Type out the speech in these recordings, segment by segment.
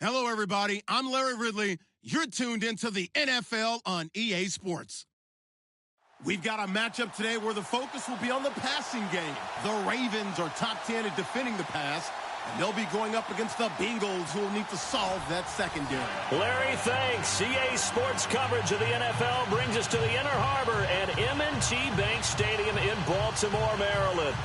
Hello, everybody. I'm Larry Ridley. You're tuned into the NFL on EA Sports. We've got a matchup today where the focus will be on the passing game. The Ravens are top 10 at defending the pass, and they'll be going up against the Bengals, who will need to solve that secondary. Larry, thanks. EA Sports coverage of the NFL brings us to the Inner Harbor at M&T Bank Stadium in Baltimore, Maryland.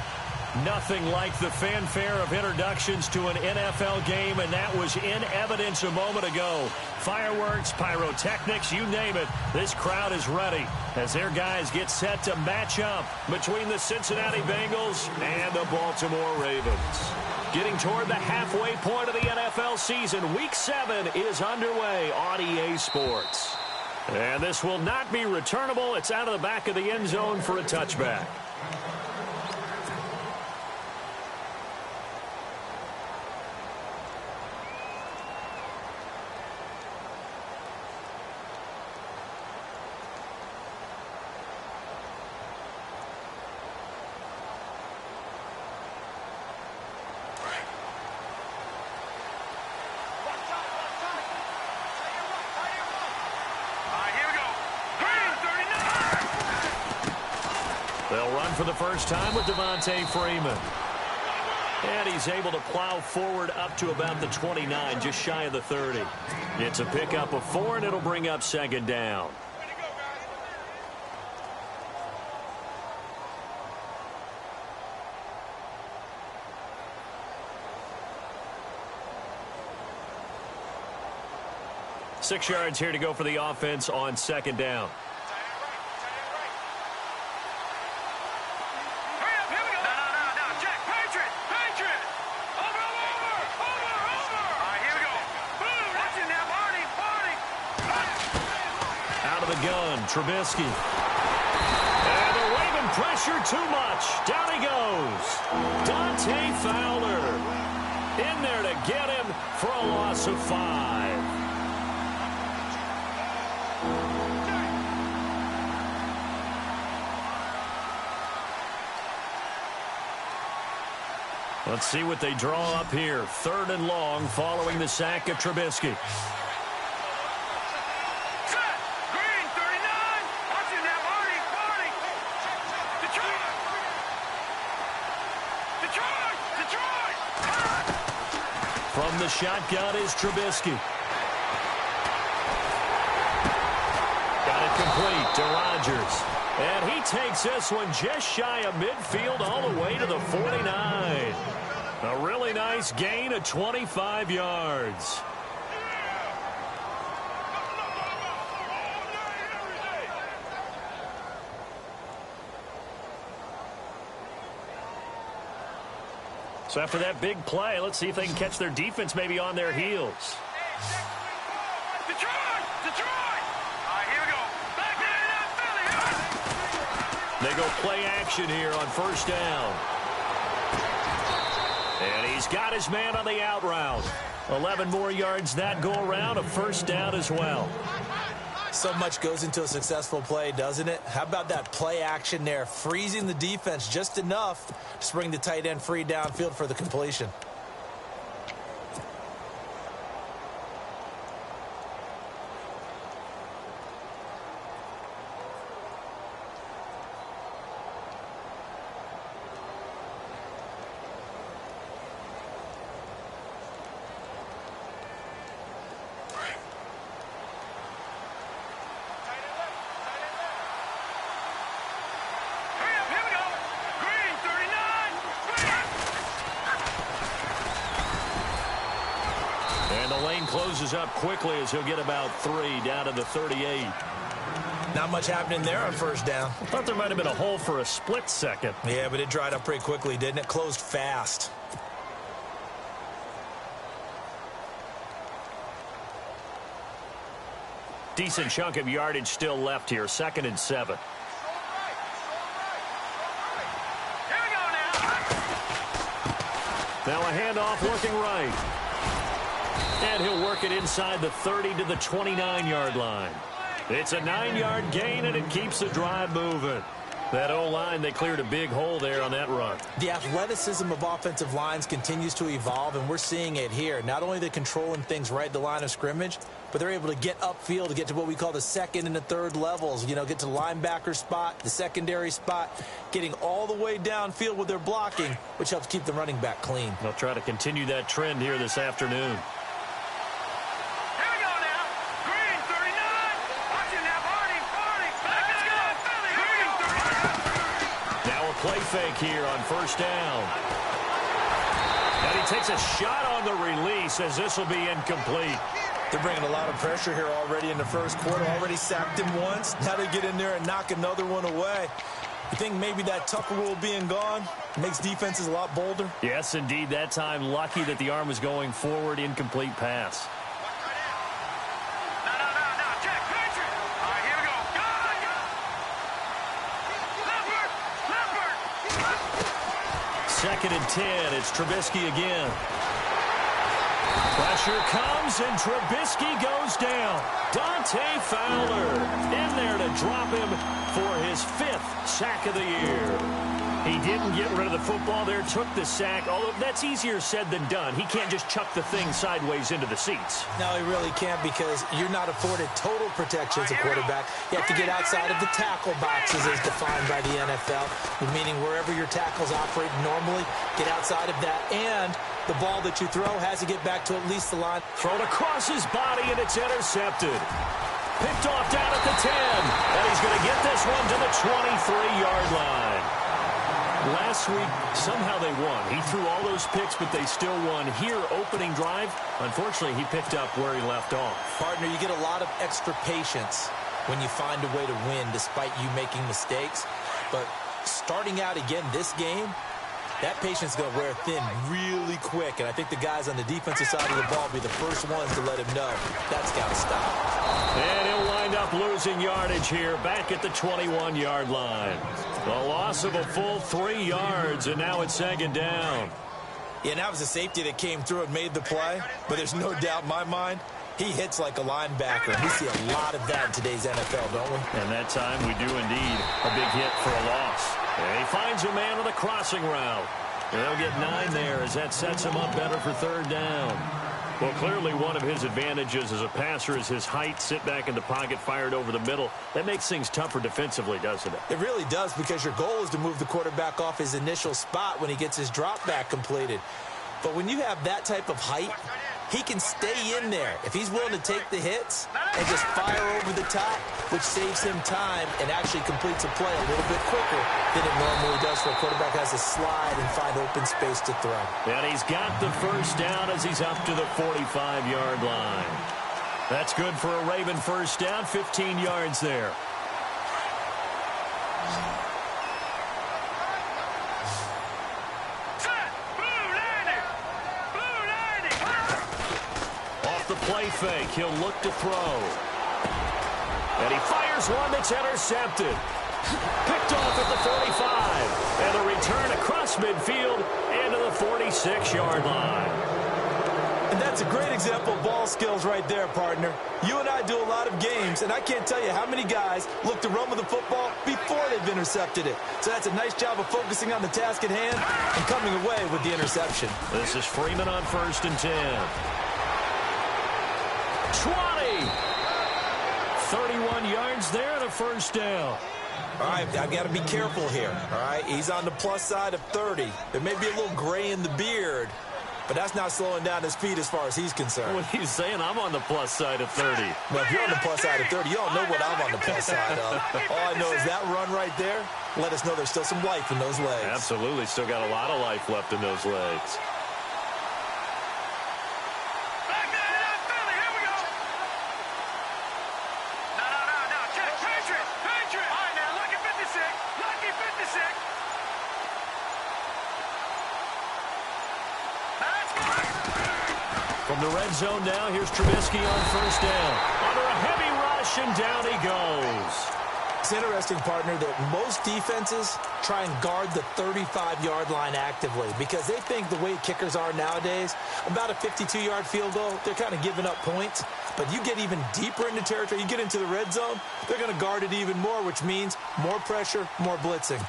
Nothing like the fanfare of introductions to an NFL game, and that was in evidence a moment ago. Fireworks, pyrotechnics, you name it. This crowd is ready as their guys get set to match up between the Cincinnati Bengals and the Baltimore Ravens. Getting toward the halfway point of the NFL season, Week 7 is underway on EA Sports. And this will not be returnable. It's out of the back of the end zone for a touchback. They'll run for the first time with Devontae Freeman. And he's able to plow forward up to about the 29, just shy of the 30. It's a pickup of 4, and it'll bring up second down. Six yards here to go for the offense on second down. Trubisky. And the Raven pressure too much. Down he goes. Dante Fowler in there to get him for a loss of 5. Let's see what they draw up here. 3rd and long following the sack of Trubisky. From the shotgun is Trubisky. Got it complete to Rodgers. And he takes this one just shy of midfield all the way to the 49. A really nice gain of 25 yards. So after that big play, let's see if they can catch their defense maybe on their heels. Detroit! All right, here we go. Back in, Philly. They go play action here on first down. And he's got his man on the out route. 11 more yards that go around, a first down as well. So much goes into a successful play, doesn't it? How about that play action there, freezing the defense just enough to bring the tight end free downfield for the completion. Closes up quickly as he'll get about 3 down to the 38. Not much happening there on first down. I thought there might have been a hole for a split second. Yeah, but it dried up pretty quickly, didn't it? Closed fast. Decent chunk of yardage still left here. 2nd and 7. Now a handoff looking right. And he'll work it inside the 30 to the 29-yard line. It's a 9-yard gain, and it keeps the drive moving. That O-line, they cleared a big hole there on that run. The athleticism of offensive lines continues to evolve, and we're seeing it here. Not only are they controlling things right at the line of scrimmage, but they're able to get upfield to get to what we call the second and the third levels. You know, get to the linebacker spot, the secondary spot, getting all the way downfield with their blocking, which helps keep the running back clean. They'll try to continue that trend here this afternoon. Play fake here on first down. And he takes a shot on the release as this will be incomplete. They're bringing a lot of pressure here already in the first quarter. Already sacked him once. Now they get in there and knock another one away. You think maybe that Tucker rule being gone makes defenses a lot bolder? Yes, indeed. That time, lucky that the arm was going forward. Incomplete pass. Second and 10. It's Trubisky again. Pressure comes, and Trubisky goes down. Dante Fowler in there to drop him for his 5th sack of the year. He didn't get rid of the football there, took the sack, although that's easier said than done. He can't just chuck the thing sideways into the seats. No, he really can't, because you're not afforded total protection as a quarterback. You have to get outside of the tackle boxes as defined by the NFL, meaning wherever your tackles operate normally, get outside of that, and the ball that you throw has to get back to at least the line. Thrown across his body, and it's intercepted. Picked off down at the 10, and he's going to get this one to the 23-yard line. Last week, somehow they won. He threw all those picks, but they still won. Here, opening drive, unfortunately, he picked up where he left off. Partner, you get a lot of extra patience when you find a way to win despite you making mistakes. But starting out again this game, that patience is going to wear thin really quick. And I think the guys on the defensive side of the ball will be the first ones to let him know that's got to stop. And he'll wind up losing yardage here back at the 21-yard line. The loss of a full 3 yards, and now it's second down. Yeah, and that was a safety that came through and made the play. But there's no doubt in my mind, he hits like a linebacker. We see a lot of that in today's NFL, don't we? And that time we do indeed. A big hit for a loss. And he finds a man on the crossing route. And they'll get 9 there as that sets him up better for third down. Well, clearly one of his advantages as a passer is his height. Sit back in the pocket, fired over the middle. That makes things tougher defensively, doesn't it? It really does, because your goal is to move the quarterback off his initial spot when he gets his drop back completed. But when you have that type of height, he can stay in there if he's willing to take the hits and just fire over the top, which saves him time and actually completes a play a little bit quicker than it normally does for a quarterback has to slide and find open space to throw. And he's got the first down as he's up to the 45-yard line. That's good for a Raven first down, 15 yards there. Play fake. He'll look to throw. And he fires one that's intercepted. Picked off at the 45. And a return across midfield into the 46-yard line. And that's a great example of ball skills right there, partner. You and I do a lot of games, and I can't tell you how many guys look to run with the football before they've intercepted it. So that's a nice job of focusing on the task at hand and coming away with the interception. This is Freeman on 1st and 10. 20. 31 yards there and a first down. All right, I've got to be careful here. All right, he's on the plus side of 30. There may be a little gray in the beard, but that's not slowing down his feet as far as he's concerned. What he's saying, I'm on the plus side of 30. Well, if you're on the plus side of 30, you don't know what I'm on the plus side of. All I know is that run right there let us know there's still some life in those legs. Absolutely, still got a lot of life left in those legs. From the red zone now, here's Trubisky on first down. Under a heavy rush, and down he goes. It's interesting, partner, that most defenses try and guard the 35-yard line actively because they think the way kickers are nowadays, about a 52-yard field goal, they're kind of giving up points. But you get even deeper into territory, you get into the red zone, they're going to guard it even more, which means more pressure, more blitzing.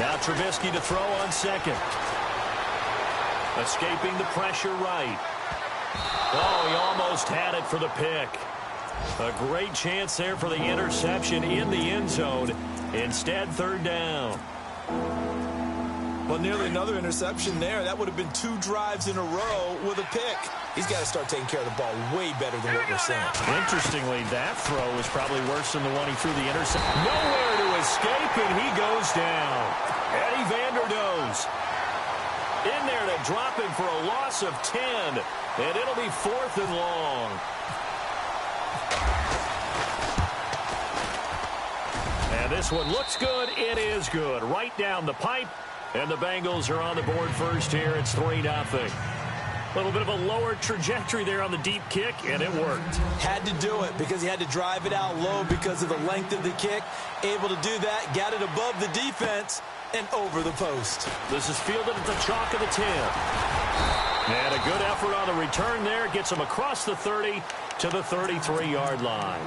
Now Trubisky to throw on second. Escaping the pressure right. Oh, he almost had it for the pick. A great chance there for the interception in the end zone. Instead, third down. Well, nearly another interception there. That would have been 2 drives in a row with a pick. He's got to start taking care of the ball way better than what we're seeing. Interestingly, that throw was probably worse than the one he threw the interception. Nowhere to escape, and he goes down. Eddie Vanderdoes in there to drop him for a loss of 10, and it'll be 4th and long. And this one looks good. It is good. Right down the pipe. And the Bengals are on the board first here. It's 3-0. A little bit of a lower trajectory there on the deep kick, and it worked. Had to do it because he had to drive it out low because of the length of the kick. Able to do that, got it above the defense, and over the post. This is fielded at the chalk of the 10. And a good effort on the return there. Gets him across the 30 to the 33-yard line.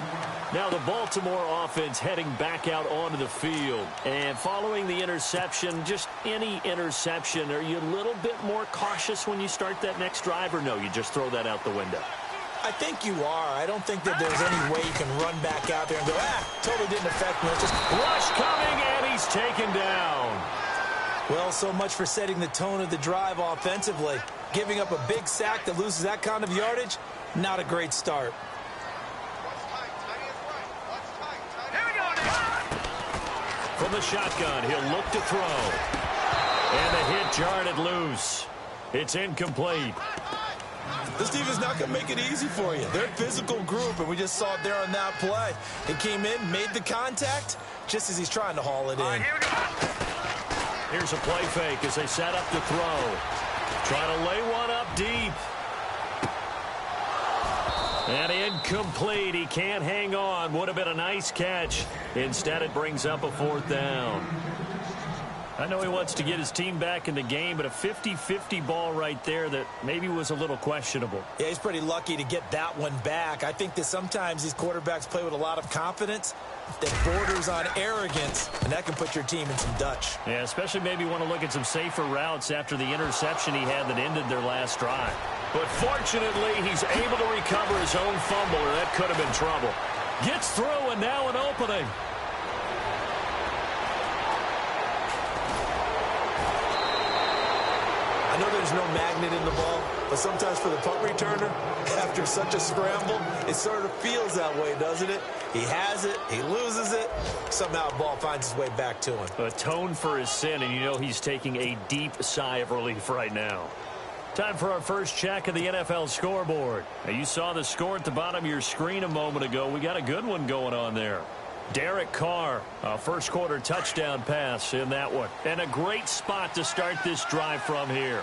Now the Baltimore offense heading back out onto the field. And following the interception, just any interception, are you a little bit more cautious when you start that next drive, or no, you just throw that out the window? I think you are. I don't think that there's any way you can run back out there and go, totally didn't affect me. It's just rush coming, and he's taken down. Well, so much for setting the tone of the drive offensively. Giving up a big sack that loses that kind of yardage, not a great start. From the shotgun, he'll look to throw. And the hit jarred it loose. It's incomplete. This team is not going to make it easy for you. They're a physical group, and we just saw it there on that play. He came in, made the contact, just as he's trying to haul it in. Here's a play fake as they set up to throw. Trying to lay one up deep. And incomplete. He can't hang on. Would have been a nice catch. Instead, it brings up a 4th down. I know he wants to get his team back in the game, but a 50-50 ball right there that maybe was a little questionable. Yeah, he's pretty lucky to get that one back. I think that sometimes these quarterbacks play with a lot of confidence that borders on arrogance, and that can put your team in some Dutch. Yeah, especially maybe want to look at some safer routes after the interception he had that ended their last drive. But fortunately, he's able to recover his own fumble, or that could have been trouble. Gets through, and now an opening. I know there's no magnet in the ball, but sometimes for the punt returner, after such a scramble, it sort of feels that way, doesn't it? He has it, he loses it, somehow the ball finds its way back to him. Atone for his sin, and you know he's taking a deep sigh of relief right now. Time for our first check of the NFL scoreboard. Now, you saw the score at the bottom of your screen a moment ago. We got a good one going on there. Derek Carr, a first quarter touchdown pass in that one. And a great spot to start this drive from here.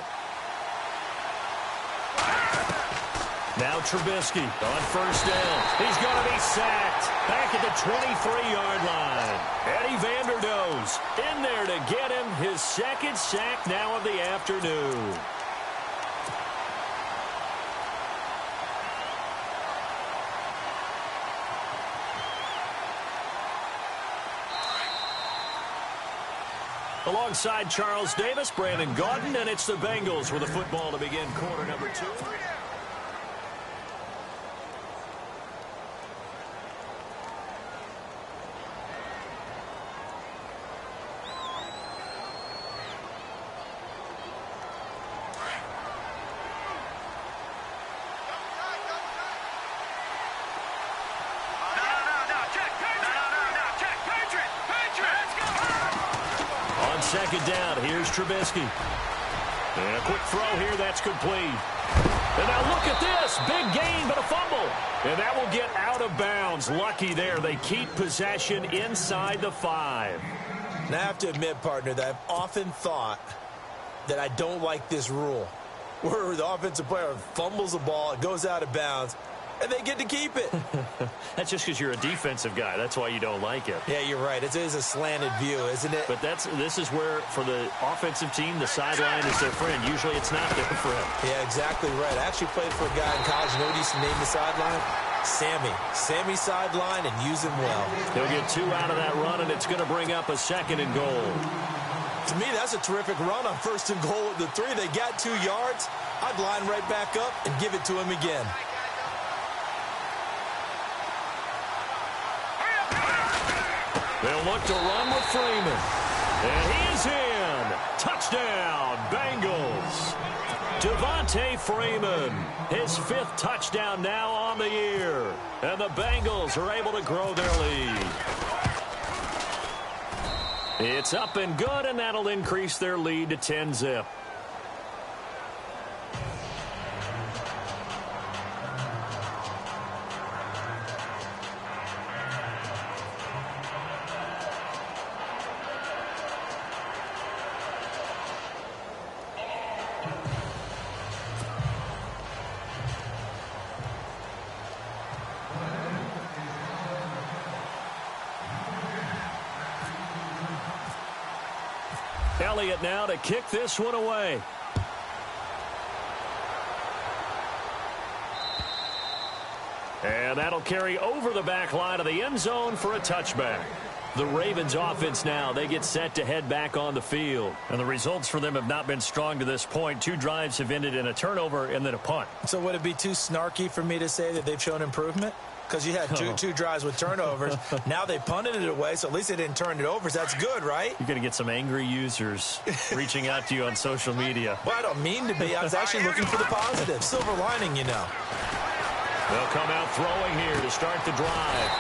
Now Trubisky on first down. He's going to be sacked back at the 23-yard line. Eddie Vanderdoes in there to get him his second sack now of the afternoon. Alongside Charles Davis, Brandon Gaudin, and it's the Bengals with the football to begin quarter number 2. Second down, here's Trubisky. And a quick throw here, that's complete. And now look at this, big gain, but a fumble. And that will get out of bounds. Lucky there, they keep possession inside the 5. And I have to admit, partner, that I've often thought that I don't like this rule, where the offensive player fumbles the ball, it goes out of bounds, and they get to keep it. That's just because you're a defensive guy. That's why you don't like it. Yeah, you're right. It is a slanted view, isn't it? But this is where, for the offensive team, the sideline is their friend. Usually it's not their friend. Yeah, exactly right. I actually played for a guy in college. You know what he used to name the sideline? Sammy. Sammy sideline, and use him well. He'll get 2 out of that run, and it's going to bring up a 2nd and goal. To me, that's a terrific run on 1st and goal at the 3. They got 2 yards. I'd line right back up and give it to him again. They'll look to run with Freeman. And he is in. Touchdown, Bengals. Devontae Freeman, his 5th touchdown now on the year. And the Bengals are able to grow their lead. It's up and good, and that'll increase their lead to 10-zip. Elliott now to kick this one away. And that'll carry over the back line of the end zone for a touchback. The Ravens offense now, they get set to head back on the field. And the results for them have not been strong to this point. 2 drives have ended in a turnover and then a punt. So would it be too snarky for me to say that they've shown improvement? Because you had two drives with turnovers. Now they punted it away, so at least they didn't turn it over. So that's good, right? You're going to get some angry users reaching out to you on social media. Well, I don't mean to be. I was actually looking for the positive. Silver lining, you know. They'll come out throwing here to start the drive.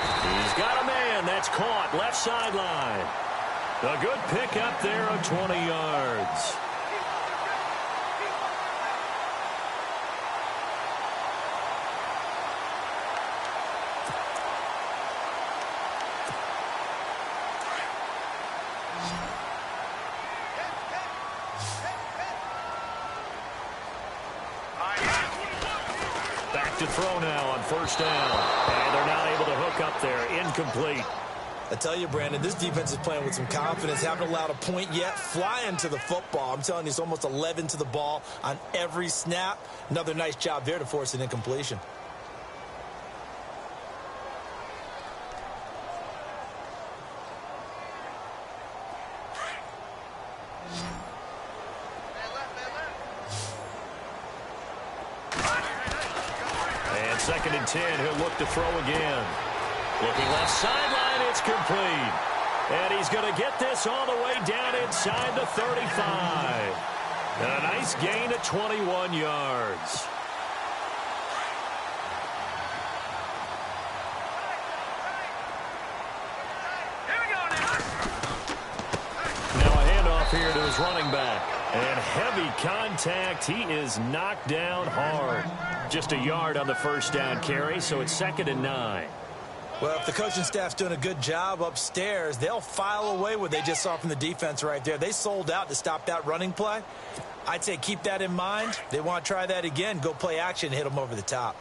He's got a man that's caught left sideline. A good pickup there of 20 yards. To throw now on 1st down. And they're not able to hook up there. Incomplete. I tell you, Brandon, this defense is playing with some confidence. Haven't allowed a point yet. Flying to the football. I'm telling you, it's almost 11 to the ball on every snap. Another nice job there to force an incompletion. And 2nd and 10, he'll look to throw again. Looking left sideline, it's complete. And he's going to get this all the way down inside the 35. And a nice gain of 21 yards. Now a handoff here to his running back. And heavy contact. He is knocked down hard. Just a yard on the 1st down carry, so it's 2nd and 9. Well, if the coaching staff's doing a good job upstairs, they'll file away what they just saw from the defense right there. They sold out to stop that running play. I'd say keep that in mind. They want to try that again. Go play action and hit them over the top.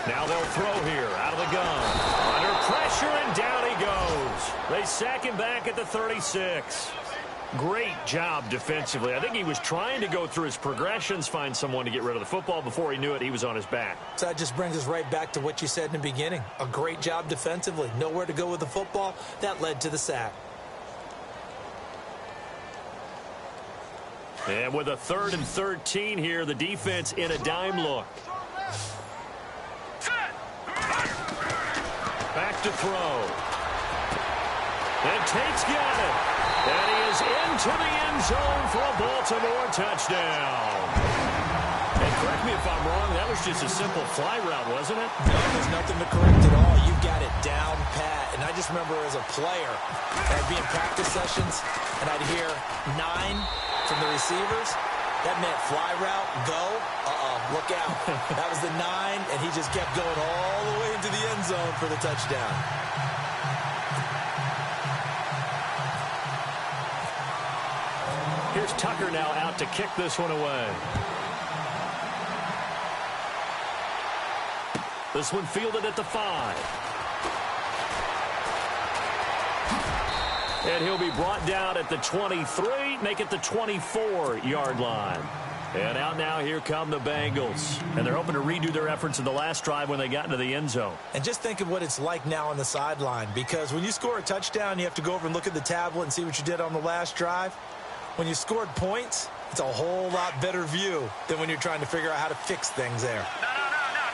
Now they'll throw here out of the gun. Under pressure, and down he goes. They sack him back at the 36. Great job defensively. I think he was trying to go through his progressions, find someone to get rid of the football. Before he knew it, he was on his back. So that just brings us right back to what you said in the beginning. A great job defensively. Nowhere to go with the football. That led to the sack. And with a 3rd and 13 here, the defense in a dime look. Back to throw. And Tate's got it. And he is into the end zone for a Baltimore touchdown. And correct me if I'm wrong, that was just a simple fly route, wasn't it? No, there's nothing to correct at all. You got it down pat. And I just remember as a player, I'd be in practice sessions, and I'd hear 9 from the receivers. That meant fly route, go. Look out. That was the 9, and he just kept going all the way into the end zone for the touchdown. Here's Tucker now out to kick this one away. This one fielded at the 5. And he'll be brought down at the 23, make it the 24-yard line. And out now, here come the Bengals. And they're hoping to redo their efforts in the last drive when they got into the end zone. And just think of what it's like now on the sideline, because when you score a touchdown, you have to go over and look at the tablet and see what you did on the last drive. When you scored points, it's a whole lot better view than when you're trying to figure out how to fix things there. No.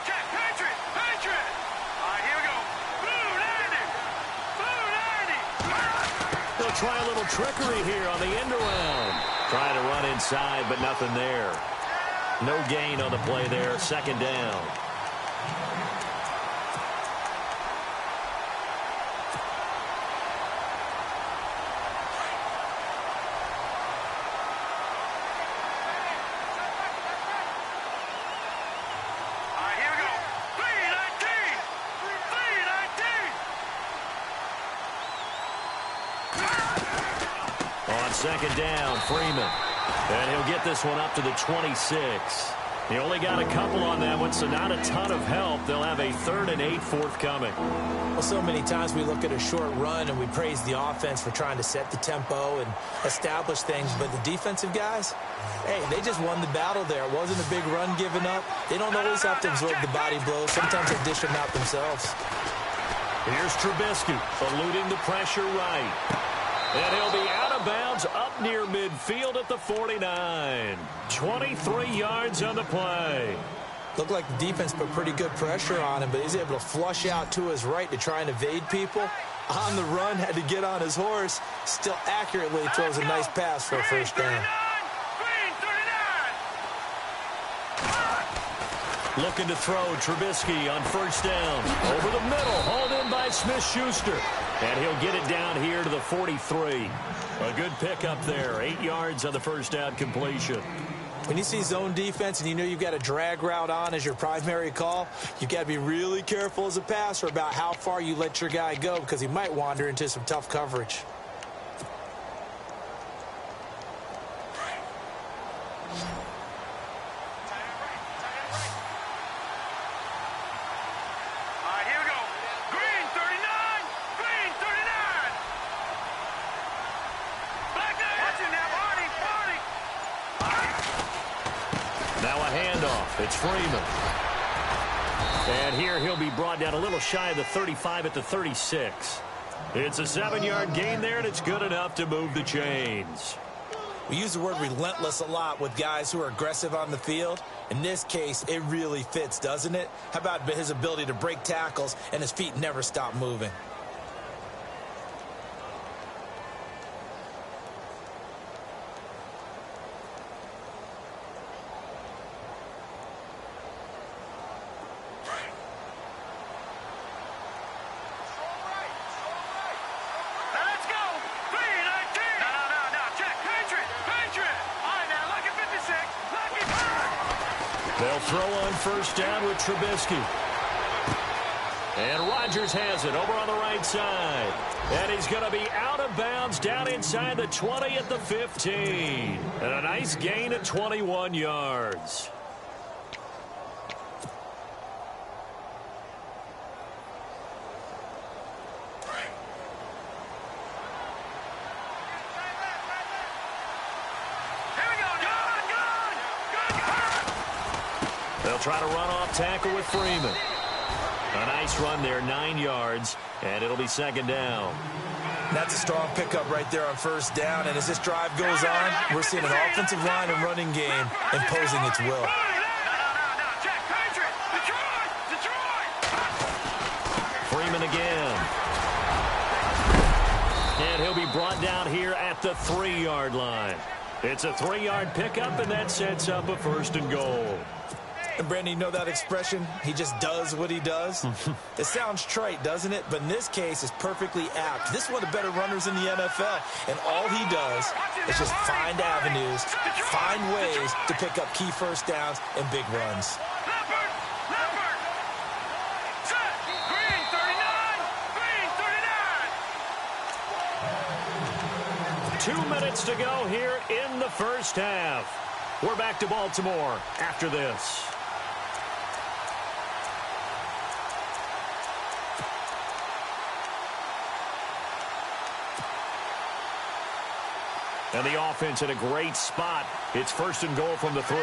Check. Patriot. All right, here we go. Blue 90. They'll try a little trickery here on the end around. Trying to run inside, but nothing there. No gain on the play there. Second down. Second down, Freeman. And he'll get this one up to the 26. He only got a couple on that one, so not a ton of help. They'll have a 3rd and 8 forthcoming. Well, so many times we look at a short run and we praise the offense for trying to set the tempo and establish things, but the defensive guys, hey, they just won the battle there. It wasn't a big run given up. They don't always have to absorb the body blows. Sometimes they dish them out themselves. Here's Trubisky, eluding the pressure right. And he'll be out of bounds up near midfield at the 49. 23 yards on the play. Looked like the defense put pretty good pressure on him, but he's able to flush out to his right to try and evade people. On the run, had to get on his horse. Still accurately throws a nice pass for a first down. Looking to throw Trubisky on first down. Over the middle, hauled in by Smith-Schuster. And he'll get it down here to the 43. A good pickup there. 8 yards on the first down completion. When you see zone defense and you know you've got a drag route on as your primary call, you've got to be really careful as a passer about how far you let your guy go because he might wander into some tough coverage. It's Freeman. And here he'll be brought down a little shy of the 35 at the 36. It's a 7-yard gain there, and it's good enough to move the chains. We use the word relentless a lot with guys who are aggressive on the field. In this case, it really fits, doesn't it? How about his ability to break tackles and his feet never stop moving? They'll throw on first down with Trubisky. And Rodgers has it over on the right side. And he's going to be out of bounds down inside the 20 at the 15. And a nice gain of 21 yards. They'll try to run off tackle with Freeman. A nice run there, 9 yards, and it'll be second down. That's a strong pickup right there on first down, and as this drive goes on, we're seeing an offensive line and running game imposing its will. Freeman again. And he'll be brought down here at the 3-yard line. It's a 3-yard pickup, and that sets up a 1st and goal. And Brandon, you know that expression? He just does what he does? It sounds trite, doesn't it? But in this case, it's perfectly apt. This is one of the better runners in the NFL. And all he does is just find avenues, find ways to pick up key first downs and big runs. 2 minutes to go here in the first half. We're back to Baltimore after this. And the offense in a great spot. It's first and goal from the 3.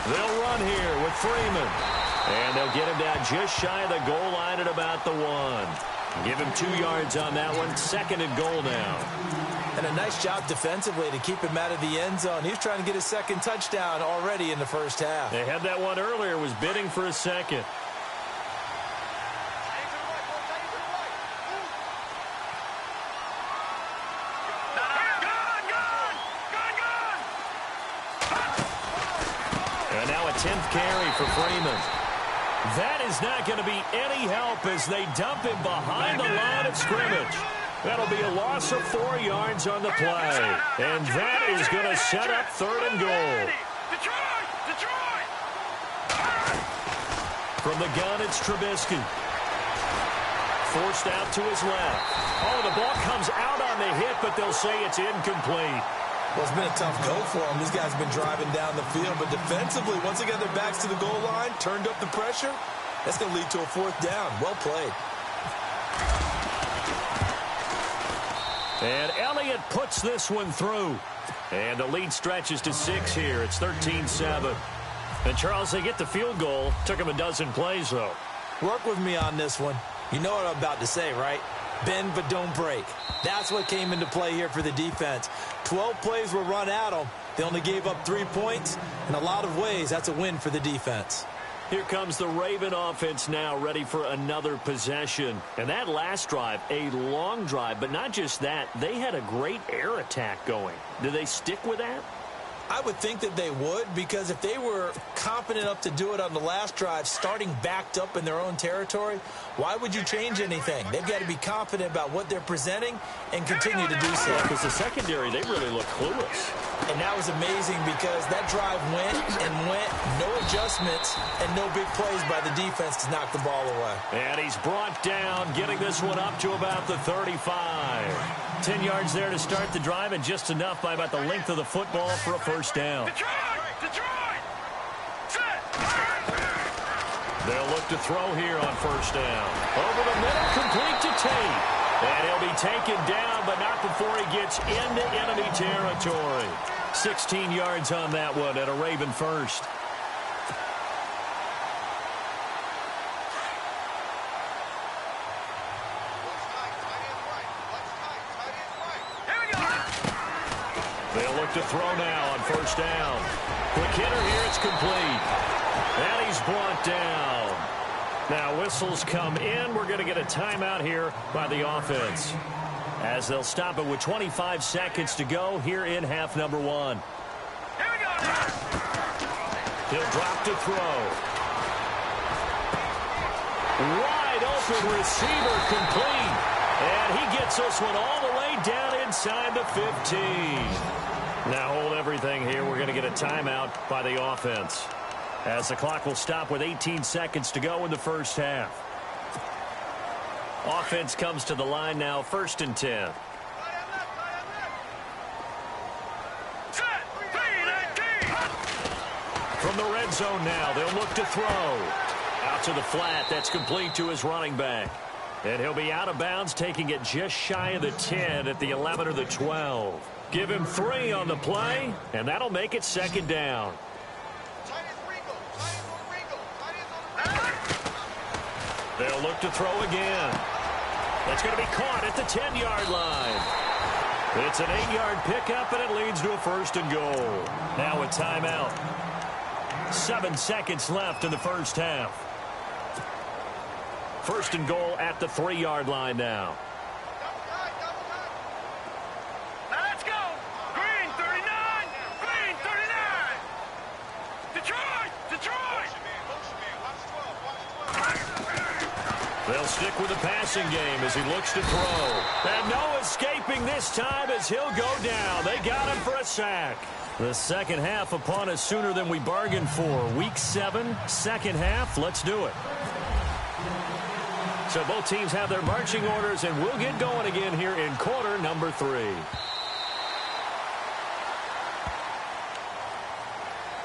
They'll run here with Freeman. And they'll get him down just shy of the goal line at about the 1. Give him 2 yards on that one. Second and goal now. And a nice job defensively to keep him out of the end zone. He was trying to get his second touchdown already in the first half. They had that one earlier, was bidding for a second. And now a 10th carry for Freeman. That is not going to be any help as they dump him behind the line of scrimmage. That'll be a loss of 4 yards on the play. And that is going to set up third and goal. From the gun, it's Trubisky. Forced out to his left. Oh, the ball comes out on the hit, but they'll say it's incomplete. Well, it's been a tough go for them. These guys have been driving down the field, but defensively, once they got their backs to the goal line, turned up the pressure, that's going to lead to a 4th down. Well played. And Elliott puts this one through. And the lead stretches to 6 here. It's 13-7. And, Charles, they get the field goal. Took them a dozen plays, though. Work with me on this one. You know what I'm about to say, right? Bend but don't break. That's what came into play here for the defense. 12 plays were run at them. They only gave up 3 points. In a lot of ways, that's a win for the defense. Here comes the Raven offense now, ready for another possession. And that last drive, a long drive, but not just that. They had a great air attack going. Do they stick with that? I would think that they would, because if they were confident enough to do it on the last drive, starting backed up in their own territory, why would you change anything? They've got to be confident about what they're presenting and continue to do so. Because the secondary, they really look clueless. And that was amazing because that drive went and went, no adjustments, and no big plays by the defense to knock the ball away. And he's brought down, getting this one up to about the 35. 10 yards there to start the drive, and just enough by about the length of the football for a first down. Detroit! They'll look to throw here on first down. Over the middle, complete to Tate. And he'll be taken down, but not before he gets into enemy territory. 16 yards on that one, and a Raven first. They'll look to throw now on first down. Quick hitter here, it's complete. And he's brought down. Now whistles come in. We're going to get a timeout here by the offense, as they'll stop it with 25 seconds to go here in half number 1. Here we go. He'll drop to throw. Wide open receiver, complete. And he gets this one all the way down inside the 15. Now hold everything here. We're going to get a timeout by the offense, as the clock will stop with 18 seconds to go in the first half. Offense comes to the line now, 1st and 10. From the red zone now, they'll look to throw. Out to the flat, that's complete to his running back. And he'll be out of bounds, taking it just shy of the 10 at the 11 or the 12. Give him 3 on the play, and that'll make it 2nd down. They'll look to throw again. That's going to be caught at the 10-yard line. It's an 8-yard pickup, and it leads to a 1st and goal. Now a timeout. 7 seconds left in the first half. 1st and goal at the 3-yard line now. Detroit! Detroit! They'll stick with the passing game as he looks to throw. And no escaping this time as he'll go down. They got him for a sack. The second half upon us sooner than we bargained for. Week 7, second half. Let's do it. So both teams have their marching orders, and we'll get going again here in quarter number 3.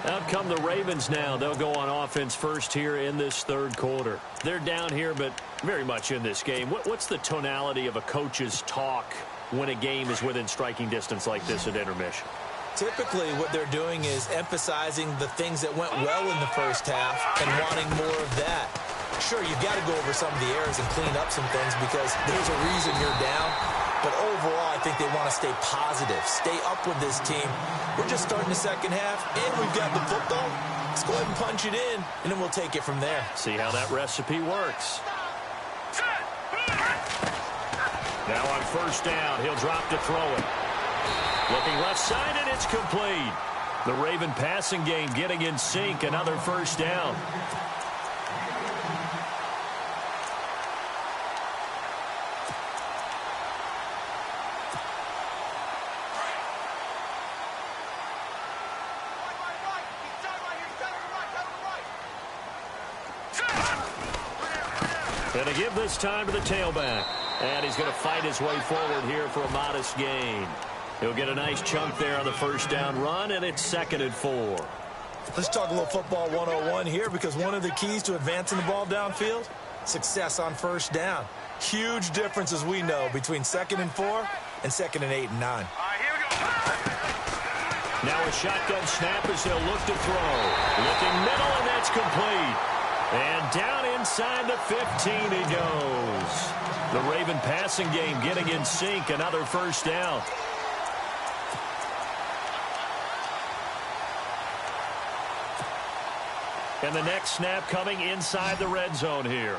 Out come the Ravens now. They'll go on offense first here in this third quarter. They're down here, but very much in this game. What's the tonality of a coach's talk when a game is within striking distance like this at intermission? Typically, what they're doing is emphasizing the things that went well in the first half and wanting more of that. Sure, you've got to go over some of the errors and clean up some things because there's a reason you're down. But overall, I think they want to stay positive, stay up with this team. We're just starting the second half, and we've got the football. Let's go ahead and punch it in, and then we'll take it from there. See how that recipe works. Now on first down, he'll drop to throw it. Looking left side, and it's complete. The Raven passing game getting in sync, another first down. And to give this time to the tailback. And he's going to fight his way forward here for a modest gain. He'll get a nice chunk there on the first down run, and it's 2nd and 4. Let's talk a little football 101 here because one of the keys to advancing the ball downfield, success on first down. Huge difference, as we know, between 2nd and 4 and 2nd and 8 and 9. All right, here we go. Now a shotgun snap as he'll look to throw. Looking middle, and that's complete. And down inside the 15 he goes. The Raven passing game getting in sync, another first down. And the next snap coming inside the red zone here.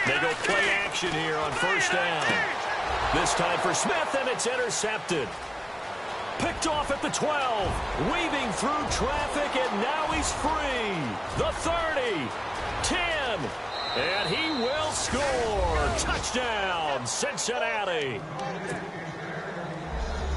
They go play action here on first down. This time for Smith, and it's intercepted. Picked off at the 12. Weaving through traffic, and now he's free. The 30. 10. And he will score. Touchdown, Cincinnati.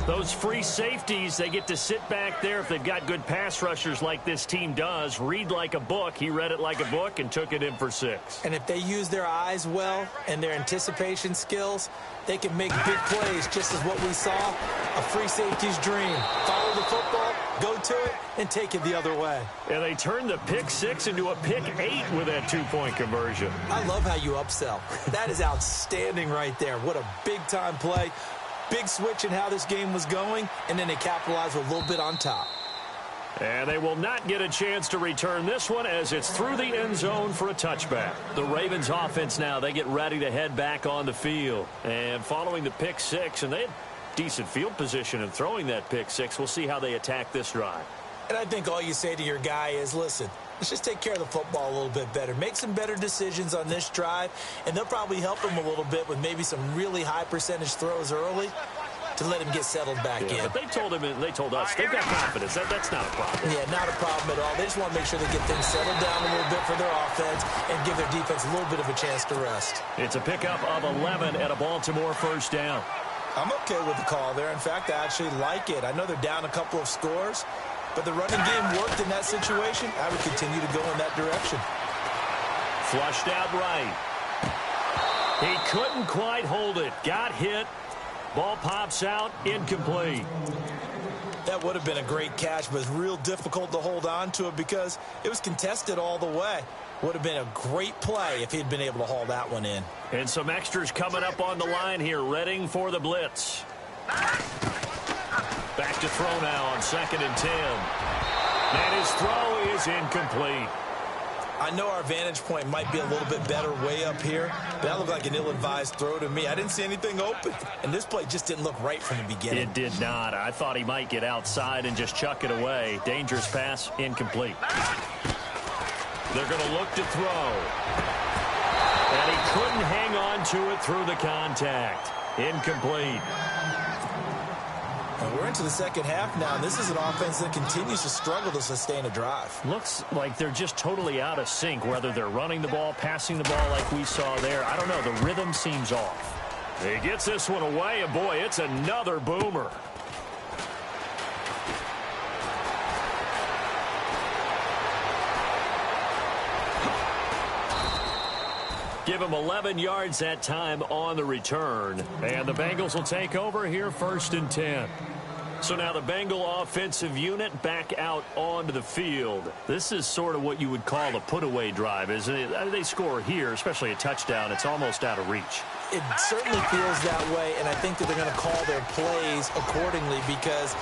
Those free safeties, they get to sit back there if they've got good pass rushers like this team does. Read like a book. He read it like a book and took it in for 6. And if they use their eyes well and their anticipation skills, they can make big plays, just as what we saw, a free safety's dream. Follow the football, go to it, and take it the other way. And they turned the pick 6 into a pick 8 with that 2-point conversion. I love how you upsell. That is outstanding right there. What a big-time play. Big switch in how this game was going, and then they capitalized with a little bit on top. And they will not get a chance to return this one as it's through the end zone for a touchback. The Ravens offense now, they get ready to head back on the field. And following the pick 6, and they had decent field position in throwing that pick 6, we'll see how they attack this drive. And I think all you say to your guy is, listen, let's just take care of the football a little bit better. Make some better decisions on this drive, and they'll probably help him a little bit with maybe some really high percentage throws early to let him get settled back in. But they told him, and they told us, they've got confidence. That's not a problem. Yeah, not a problem at all. They just want to make sure they get things settled down a little bit for their offense and give their defense a little bit of a chance to rest. It's a pickup of 11 at a Baltimore first down. I'm okay with the call there. In fact, I actually like it. I know they're down a couple of scores, but the running game worked in that situation. I would continue to go in that direction. Flushed out right. He couldn't quite hold it. Got hit. Ball pops out. Incomplete. That would have been a great catch, but it's real difficult to hold on to it because it was contested all the way. Would have been a great play if he'd been able to haul that one in. And some extras coming up on the line here, readying for the blitz. Back to throw now on 2nd and 10. And his throw is incomplete. I know our vantage point might be a little bit better way up here, but that looked like an ill-advised throw to me. I didn't see anything open, and this play just didn't look right from the beginning. It did not. I thought he might get outside and just chuck it away. Dangerous pass, incomplete. They're going to look to throw. And he couldn't hang on to it through the contact. Incomplete. We're in into the second half now, and this is an offense that continues to struggle to sustain a drive. Looks like they're just totally out of sync, whether they're running the ball, passing the ball like we saw there. I don't know. The rhythm seems off. He gets this one away, and boy, it's another boomer. Give him 11 yards that time on the return. And the Bengals will take over here 1st and 10. So now the Bengal offensive unit back out onto the field. This is sort of what you would call a put-away drive, isn't it? They score here, especially a touchdown. It's almost out of reach. It certainly feels that way, and I think that they're going to call their plays accordingly because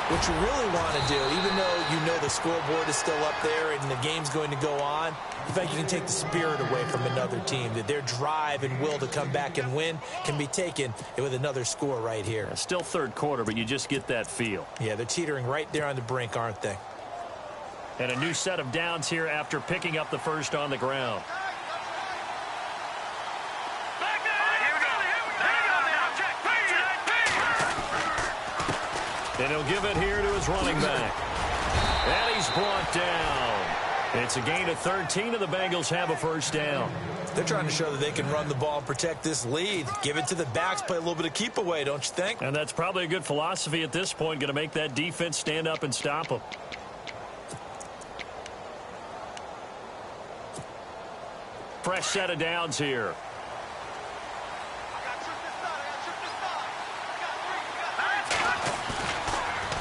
what you really want to do, even though you know the scoreboard is still up there and the game's going to go on, in fact, you can take the spirit away from another team, that their drive and will to come back and win can be taken with another score right here. Still third quarter, but you just get that feel. Yeah, they're teetering right there on the brink, aren't they? And a new set of downs here after picking up the first on the ground. And he'll give it here to his running back. And he's brought down. It's a gain of 13, and the Bengals have a first down. They're trying to show that they can run the ball and protect this lead. Give it to the backs, play a little bit of keep away, don't you think? And that's probably a good philosophy at this point, going to make that defense stand up and stop them. Fresh set of downs here.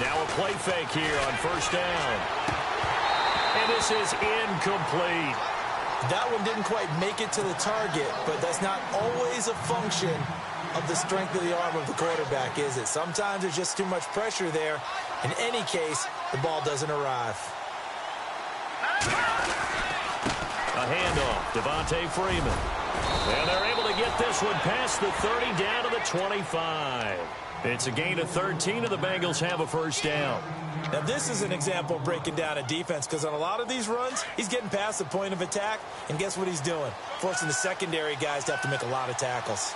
Now a play fake here on first down. And this is incomplete. That one didn't quite make it to the target, but that's not always a function of the strength of the arm of the quarterback, is it? Sometimes there's just too much pressure there. In any case, the ball doesn't arrive. A handoff, Devontae Freeman. And they're able to get this one past the 30 down to the 25. It's a gain of 13, and the Bengals have a first down. Now, this is an example of breaking down a defense because on a lot of these runs, he's getting past the point of attack, and guess what he's doing? Forcing the secondary guys to have to make a lot of tackles.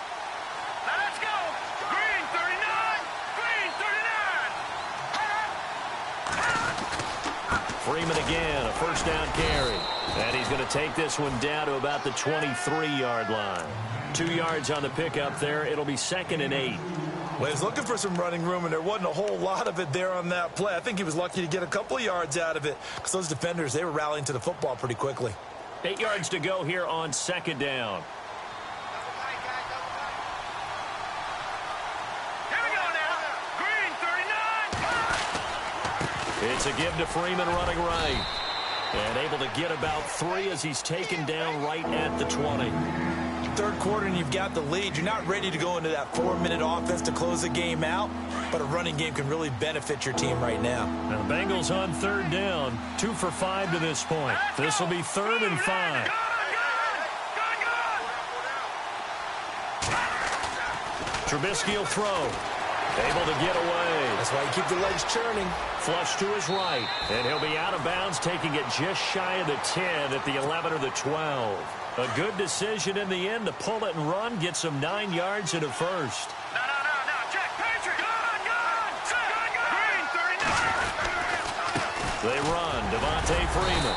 Let's go! Green 39! Green 39! Freeman again, a first down carry. And he's going to take this one down to about the 23-yard line. 2 yards on the pickup there. It'll be 2nd and 8. Well, he was looking for some running room, and there wasn't a whole lot of it there on that play. I think he was lucky to get a couple of yards out of it because those defenders, they were rallying to the football pretty quickly. 8 yards to go here on 2nd down. Here we go now! Green 39! It's a give to Freeman running right. And able to get about 3 as he's taken down right at the 20. Third quarter and you've got the lead. You're not ready to go into that 4-minute offense to close the game out, but a running game can really benefit your team right now. Now the Bengals on 3rd down, 2 for 5 to this point. This will be 3rd and 5. Trubisky will throw. Able to get away. That's why you keep the legs churning. Flush to his right. And he'll be out of bounds, taking it just shy of the 10 at the 11 or the 12. A good decision in the end to pull it and run. Gets him 9 yards and a first. No, check, Patriot! Gun! Green 39! They run. Devontae Freeman.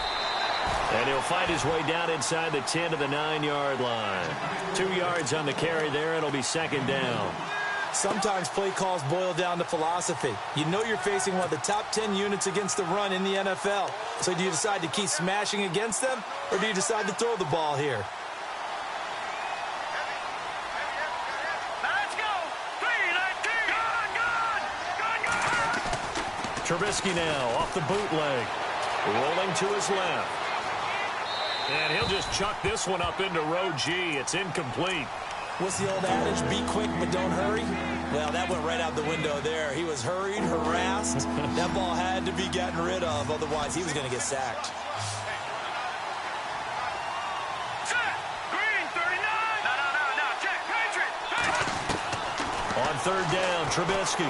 And he'll fight his way down inside the 10 to the 9-yard line. 2 yards on the carry there. It'll be 2nd down. Sometimes play calls boil down to philosophy. You know you're facing one of the top 10 units against the run in the NFL. So do you decide to keep smashing against them, or do you decide to throw the ball here? Let's go! Green 19! Gun! Trubisky now off the bootleg. Rolling to his left. And he'll just chuck this one up into row G. It's incomplete. What's the old adage? Be quick, but don't hurry? Well, that went right out the window there. He was hurried, harassed. That ball had to be gotten rid of. Otherwise, he was going to get sacked. Check! Green 39! No, check, Patriot! On 3rd down, Trubisky.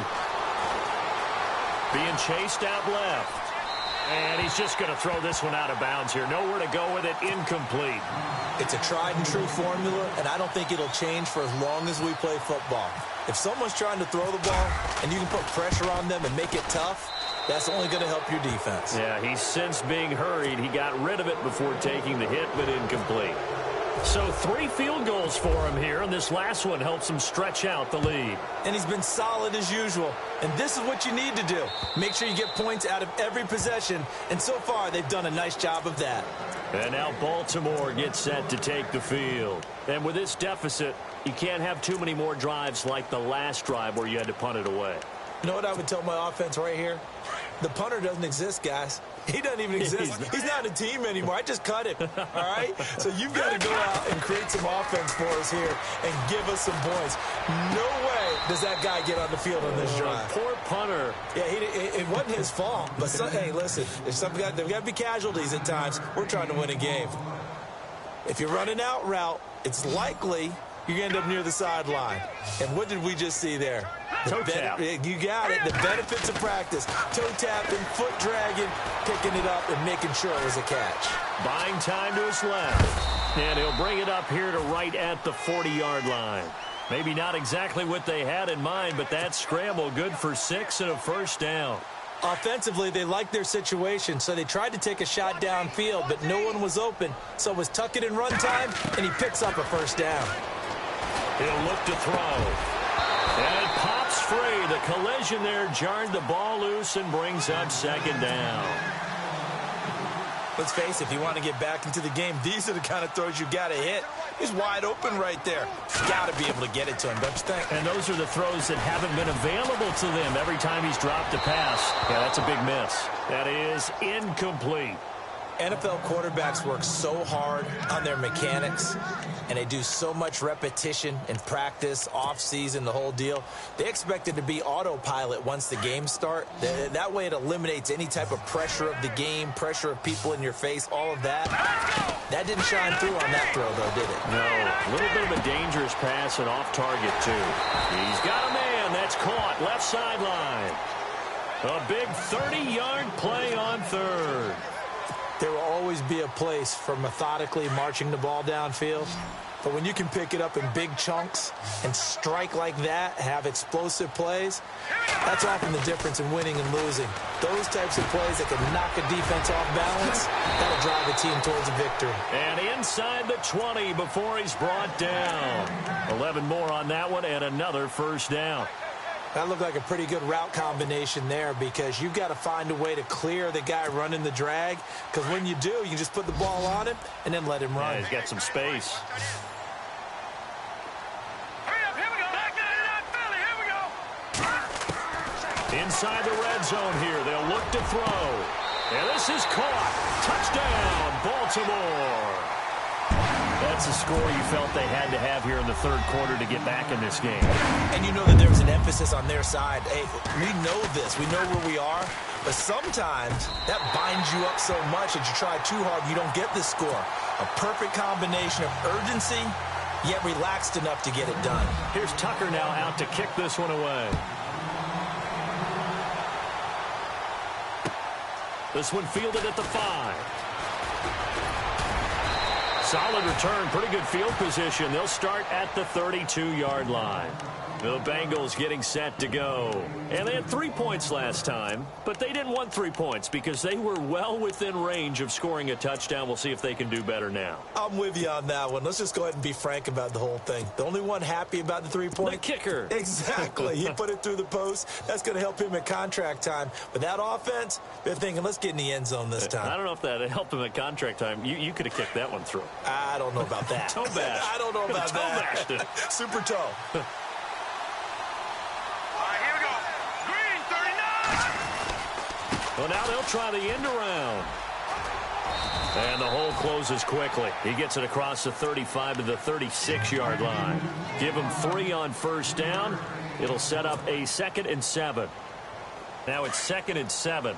Being chased out left. And he's just going to throw this one out of bounds here. Nowhere to go with it. Incomplete. It's a tried and true formula, and I don't think it'll change for as long as we play football. If someone's trying to throw the ball and you can put pressure on them and make it tough, that's only going to help your defense. Yeah, he's since being hurried. He got rid of it before taking the hit, but incomplete. So 3 field goals for him here, and this last one helps him stretch out the lead. And he's been solid as usual. And this is what you need to do. Make sure you get points out of every possession. And so far, they've done a nice job of that. And now Baltimore gets set to take the field. And with this deficit, you can't have too many more drives like the last drive where you had to punt it away. You know what I would tell my offense right here? The punter doesn't exist, guys. He doesn't even exist. He's not a team anymore. I just cut him, all right? So you've got to go out and create some offense for us here and give us some points. No way does that guy get on the field on this drive. Poor punter. Yeah, it wasn't his fault. But, hey, listen, there's got to be casualties at times. We're trying to win a game. If you're running out route, it's likely you're going to end up near the sideline. And what did we just see there? Toe tap. You got it. The benefits of practice. Toe tapping, foot dragging, picking it up, and making sure it was a catch. Buying time to his left. And he'll bring it up here to right at the 40-yard line. Maybe not exactly what they had in mind, but that scramble good for 6 and a first down. Offensively, they liked their situation, so they tried to take a shot downfield, but no one was open. So it was tuck it and run time, and he picks up a first down. He'll look to throw. And it pops free. The collision there jarred the ball loose and brings up second down. Let's face it, if you want to get back into the game, these are the kind of throws you got to hit. He's wide open right there. You got to be able to get it to him, don't you think? And those are the throws that haven't been available to them every time he's dropped a pass. Yeah, that's a big miss. That is incomplete. NFL quarterbacks work so hard on their mechanics, and they do so much repetition in practice, off-season, the whole deal. They expect it to be autopilot once the games start. That way it eliminates any type of pressure of the game, pressure of people in your face, all of that. That didn't shine through on that throw, though, did it? No. A little bit of a dangerous pass and off target, too. He's got a man. That's caught. Left sideline. A big 30-yard play on third. There will always be a place for methodically marching the ball downfield. But when you can pick it up in big chunks and strike like that, have explosive plays, that's often the difference in winning and losing. Those types of plays that can knock a defense off balance, that'll drive a team towards a victory. And inside the 20 before he's brought down. 11 more on that one and another first down. That looked like a pretty good route combination there because you've got to find a way to clear the guy running the drag, because when you do, you can just put the ball on him and then let him run. Yeah, he's got some space. Inside the red zone here. They'll look to throw. And this is caught. Touchdown, Baltimore. That's a score you felt they had to have here in the third quarter to get back in this game. And you know that there was an emphasis on their side. Hey, we know this. We know where we are. But sometimes that binds you up so much that you try too hard, you don't get the score. A perfect combination of urgency, yet relaxed enough to get it done. Here's Tucker now out to kick this one away. This one fielded at the 5. Solid return, pretty good field position. They'll start at the 32-yard line. The Bengals getting set to go. And they had 3 points last time, but they didn't want 3 points because they were well within range of scoring a touchdown. We'll see if they can do better now. I'm with you on that one. Let's just go ahead and be frank about the whole thing. The only one happy about the 3-point? The kicker. Exactly. He put it through the post. That's going to help him at contract time. But that offense, they're thinking, let's get in the end zone this time. I don't know if that helped him at contract time. You could have kicked that one through. I don't know about that. Toe bash. I don't know about that. Toe bashed it. Super toe. Well, now they'll try the end around. And the hole closes quickly. He gets it across the 35 to the 36-yard line. Give him 3 on first down. It'll set up a 2nd and 7. Now it's 2nd and 7.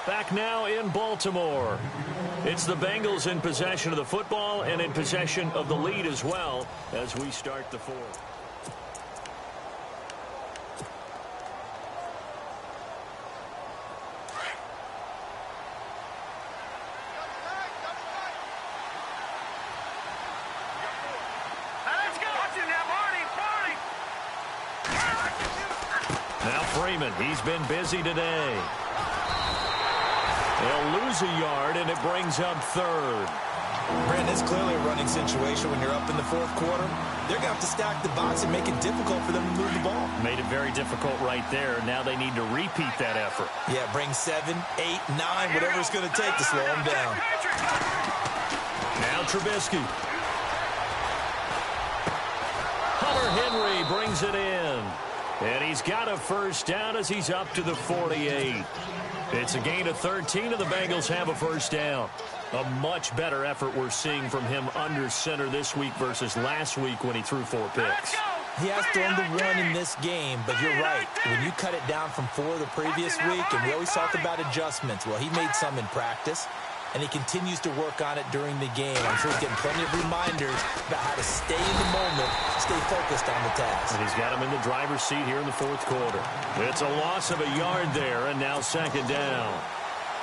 Back now in Baltimore. It's the Bengals in possession of the football and in possession of the lead as well as we start the fourth. Now Freeman, he's been busy today. They'll lose a yard, and it brings up third. Brandon, it's clearly a running situation when you're up in the fourth quarter. They're going to have to stack the box and make it difficult for them to move the ball. Made it very difficult right there. Now they need to repeat that effort. Yeah, bring 7, 8, 9, whatever it's going to take to slow them down. Now Trubisky. Hunter Henry brings it in. And he's got a first down as he's up to the 48. It's a gain of 13, and the Bengals have a first down. A much better effort we're seeing from him under center this week versus last week when he threw 4 picks. He has thrown the 1 in this game, but you're right. When you cut it down from 4 the previous week, and we always talk about adjustments, well, he made some in practice, and he continues to work on it during the game. I'm sure he's getting plenty of reminders about how to stay in the moment, stay focused on the task. And he's got him in the driver's seat here in the fourth quarter. It's a loss of a yard there, and now second down.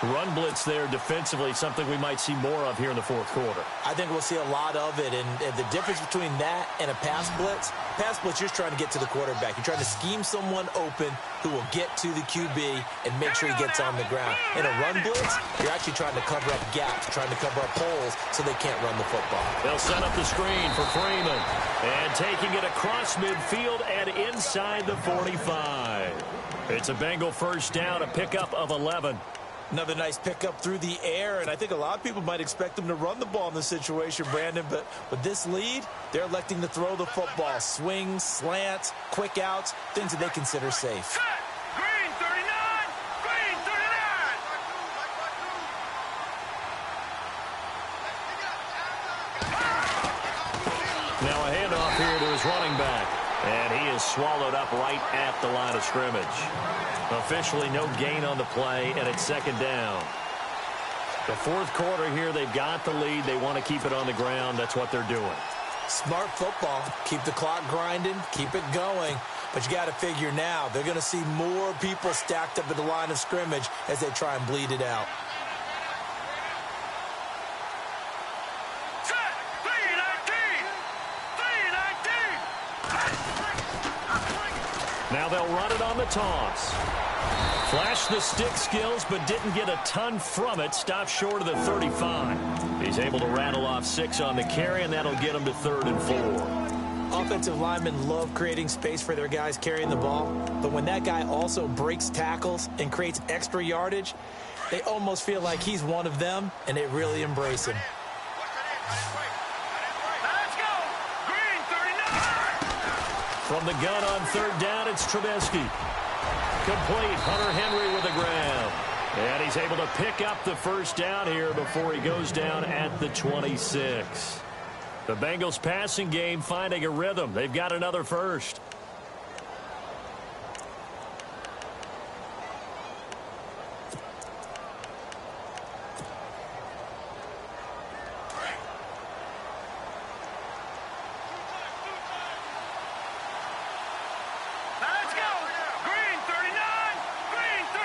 Run blitz there defensively, something we might see more of here in the fourth quarter. I think we'll see a lot of it, and the difference between that and a pass blitz, you're just trying to get to the quarterback. You're trying to scheme someone open who will get to the QB and make sure he gets on the ground. In a run blitz, you're actually trying to cover up gaps, trying to cover up holes so they can't run the football. They'll set up the screen for Freeman, and taking it across midfield and inside the 45. It's a Bengal first down, a pickup of 11. Another nice pickup through the air, and I think a lot of people might expect them to run the ball in this situation, Brandon, but with this lead, they're electing to throw the football. Swings, slants, quick outs, things that they consider safe. Green 39! Green 39! Now a handoff here to his running back, and he is swallowed up right at the line of scrimmage. Officially no gain on the play, and it's second down. The fourth quarter here, they've got the lead. They want to keep it on the ground. That's what they're doing. Smart football. Keep the clock grinding. Keep it going. But you got to figure now, they're going to see more people stacked up at the line of scrimmage as they try and bleed it out. Set! 3-19! Now they'll run it on the toss. Flashed the stick skills, but didn't get a ton from it. Stopped short of the 35. He's able to rattle off 6 on the carry, and that'll get him to 3rd and 4. Offensive linemen love creating space for their guys carrying the ball, but when that guy also breaks tackles and creates extra yardage, they almost feel like he's one of them, and they really embrace him. Let's go! Green 39! From the gun on 3rd down, it's Trubisky. Complete. Hunter Henry with the grab. And he's able to pick up the first down here before he goes down at the 26. The Bengals passing game finding a rhythm. They've got another first. Let's go! Green 39! Green 39!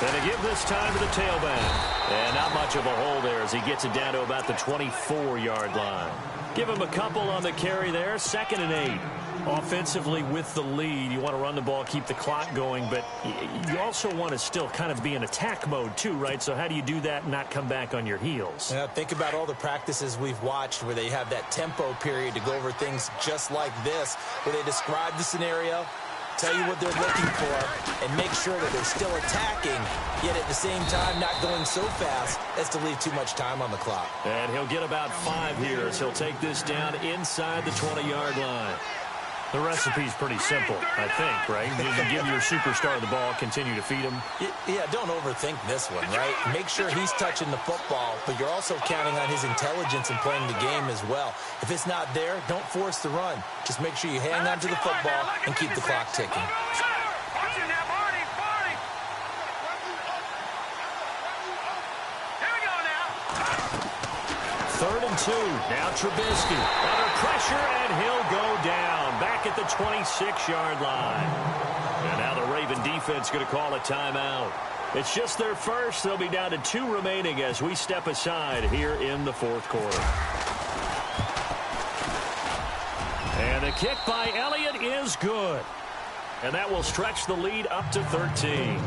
And they give this time to the tailback. And not much of a hole there as he gets it down to about the 24-yard line. Give him a couple on the carry there. 2nd and 8. Offensively with the lead, you want to run the ball, keep the clock going, but you also want to still kind of be in attack mode too, right? So how do you do that and not come back on your heels? Yeah, think about all the practices we've watched where they have that tempo period to go over things just like this, where they describe the scenario, tell you what they're looking for, and make sure that they're still attacking, yet at the same time not going so fast as to leave too much time on the clock. And he'll get about 5 here as he'll take this down inside the 20-yard line. The recipe's pretty simple, I think, right? You can give your superstar the ball, continue to feed him. Yeah, don't overthink this one, right? Make sure he's touching the football, but you're also counting on his intelligence in playing the game as well. If it's not there, don't force the run. Just make sure you hang on to the football and keep the clock ticking. Third and 2. Now Trubisky under pressure, and he'll go down back at the 26-yard line. And now the Raven defense going to call a timeout. It's just their first. They'll be down to 2 remaining as we step aside here in the fourth quarter. And the kick by Elliott is good. And that will stretch the lead up to 13.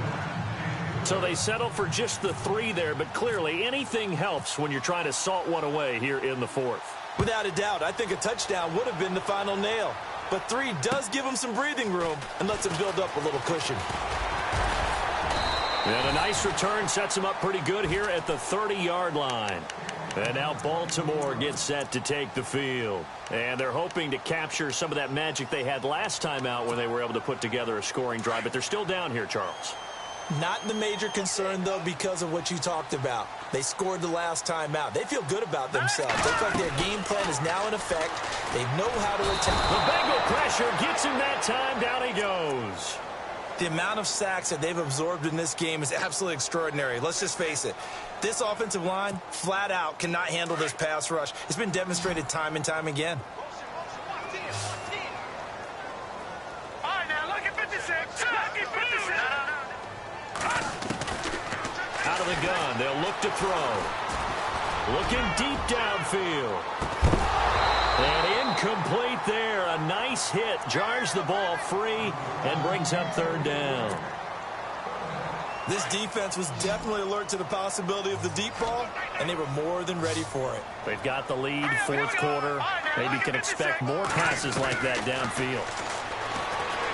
So they settle for just the 3 there, but clearly anything helps when you're trying to salt one away here in the fourth. Without a doubt, I think a touchdown would have been the final nail. But 3 does give them some breathing room and lets them build up a little cushion. And a nice return sets them up pretty good here at the 30-yard line. And now Baltimore gets set to take the field. And they're hoping to capture some of that magic they had last time out when they were able to put together a scoring drive. But they're still down here, Charles. Not the major concern, though, because of what you talked about. They scored the last time out. They feel good about themselves. They feel like their game plan is now in effect. They know how to attack. The Bengal pressure gets him that time. Down he goes. The amount of sacks that they've absorbed in this game is absolutely extraordinary. Let's just face it. This offensive line, flat out, cannot handle this pass rush. It's been demonstrated time and time again. All right, now look at 56. Look at 56. Out of the gun, they'll look to throw. Looking deep downfield. And incomplete there. A nice hit. Jars the ball free and brings up third down. This defense was definitely alert to the possibility of the deep ball, and they were more than ready for it. They've got the lead, fourth quarter. Maybe can expect more passes like that downfield.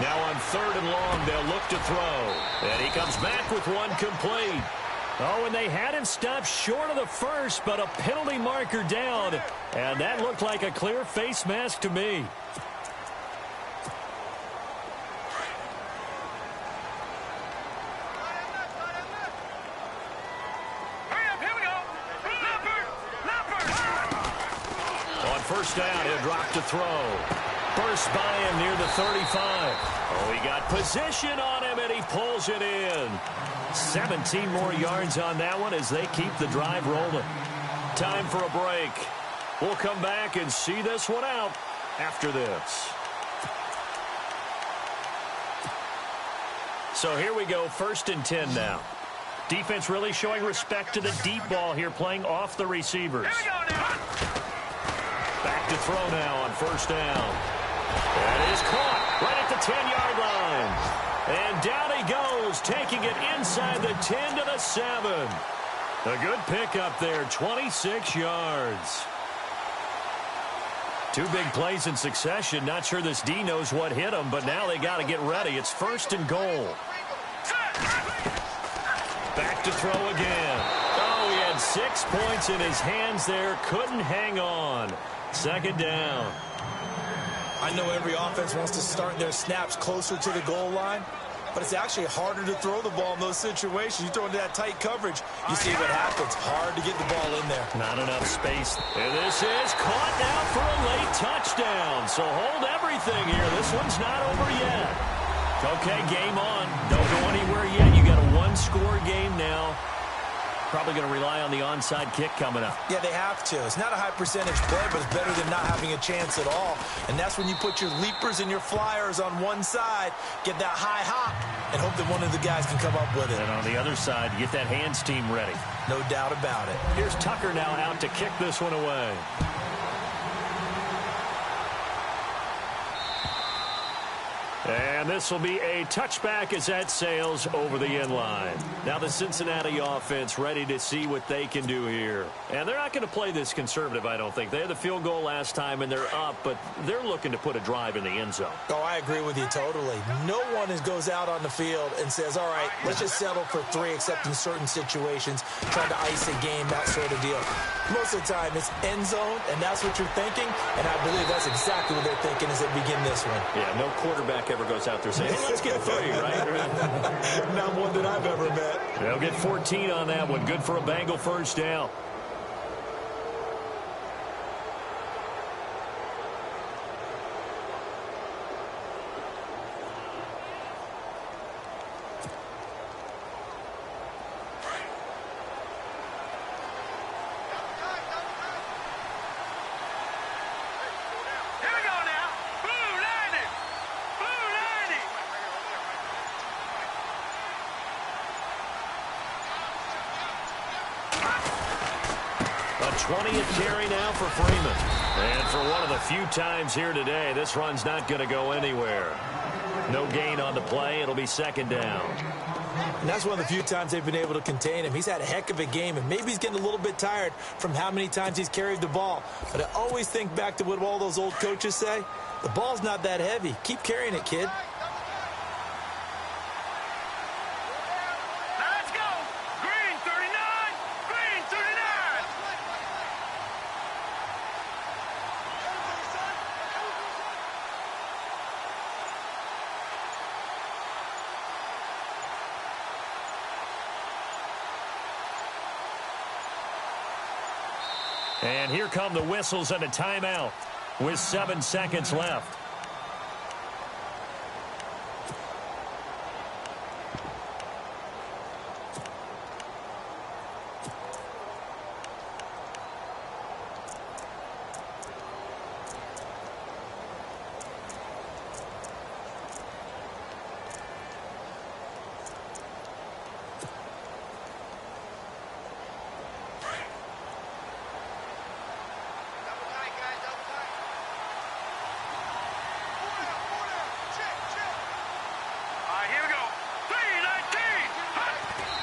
Now on third and long, they'll look to throw. And he comes back with one complete. Oh, and they had him stopped short of the first, but a penalty marker down. And that looked like a clear face mask to me. On first down, he'll drop to throw. Burst by him near the 35. Oh, he got position on him, and he pulls it in. 17 more yards on that one as they keep the drive rolling. Time for a break. We'll come back and see this one out after this. So here we go, 1st and 10 now. Defense really showing respect to the deep ball here, playing off the receivers. Back to throw now on first down. That is caught right at the 10-yard line. And down he goes, taking it inside the 10 to the 7. A good pickup there, 26 yards. 2 big plays in succession. Not sure this D knows what hit him, but now they got to get ready. It's 1st and goal. Back to throw again. Oh, he had 6 points in his hands there. Couldn't hang on. 2nd down. I know every offense wants to start their snaps closer to the goal line, but it's actually harder to throw the ball in those situations. You throw into that tight coverage, you see what happens. Hard to get the ball in there. Not enough space. And this is caught now for a late touchdown. So hold everything here. This one's not over yet. Okay, game on. Don't go anywhere yet. You got a 1-score game now. Probably going to rely on the onside kick coming up. Yeah, they have to. It's not a high percentage play, but it's better than not having a chance at all. And that's when you put your leapers and your flyers on one side, get that high hop, and hope that one of the guys can come up with it. And on the other side, you get that hands team ready. No doubt about it. Here's Tucker now out to kick this one away. And this will be a touchback as that sails over the end line. Now the Cincinnati offense ready to see what they can do here. And they're not going to play this conservative, I don't think. They had the field goal last time, and they're up, but they're looking to put a drive in the end zone. Oh, I agree with you totally. No one goes out on the field and says, all right, let's just settle for 3, except in certain situations, trying to ice a game, that sort of deal. Most of the time, it's end zone, and that's what you're thinking. And I believe that's exactly what they're thinking as they begin this one. Yeah, no quarterback ever goes out there saying, hey, let's get 3, right? Not one that I've ever met. They'll get 14 on that one. Good for a Bengal first down. A 20th carry now for Freeman. And for one of the few times here today, this run's not going to go anywhere. No gain on the play. It'll be second down. And that's one of the few times they've been able to contain him. He's had a heck of a game, and maybe he's getting a little bit tired from how many times he's carried the ball. But I always think back to what all those old coaches say. The ball's not that heavy. Keep carrying it, kid. And here come the whistles and a timeout with 7 seconds left.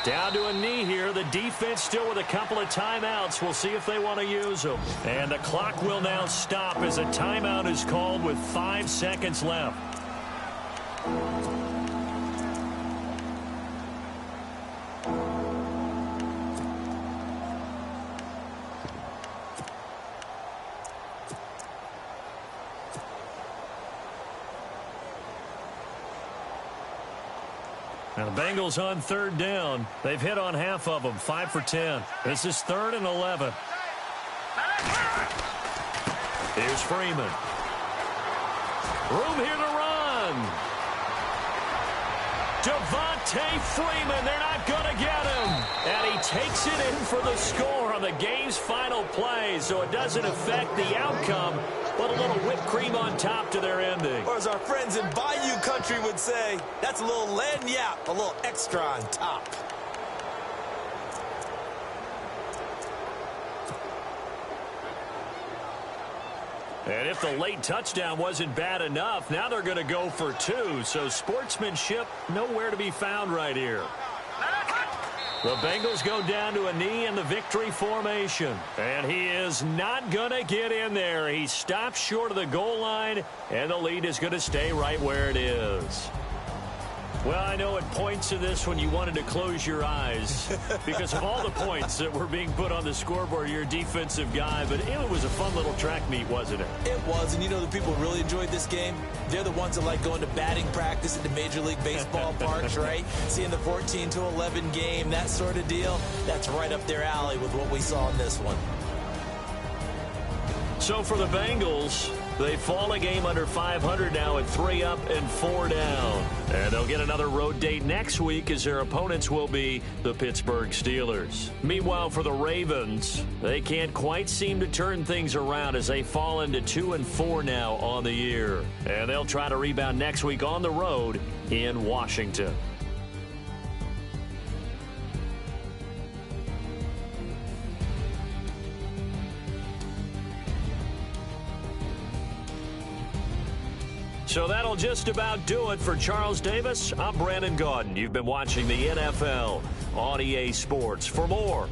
Down to a knee here. The defense still with a couple of timeouts. We'll see if they want to use them. And the clock will now stop as a timeout is called with 5 seconds left. Now the Bengals on third down. They've hit on half of them, 5 for 10. This is 3rd and 11. Here's Freeman. Room here to run. Devontae Freeman, they're not going to get him. And he takes it in for the score on the game's final play, so it doesn't affect the outcome, but a little whipped cream on top to their ending. Or as our friends in Bayou country would say, that's a little lagniappe, a little extra on top. And if the late touchdown wasn't bad enough, now they're going to go for 2. So sportsmanship nowhere to be found right here. The Bengals go down to a knee in the victory formation. And he is not going to get in there. He stops short of the goal line, and the lead is going to stay right where it is. Well, I know at points in this when you wanted to close your eyes because of all the points that were being put on the scoreboard. You're a defensive guy, but it was a fun little track meet, wasn't it? It was, and you know the people who really enjoyed this game? They're the ones that like going to batting practice at the Major League Baseball parks, right? Seeing the 14-11 game, that sort of deal. That's right up their alley with what we saw in this one. So for the Bengals, they fall a game under 500 now at 3 up and 4 down. And they'll get another road date next week as their opponents will be the Pittsburgh Steelers. Meanwhile, for the Ravens, they can't quite seem to turn things around as they fall into 2 and 4 now on the year. And they'll try to rebound next week on the road in Washington. So that'll just about do it for Charles Davis. I'm Brandon Gaudin. You've been watching the NFL on EA Sports. For more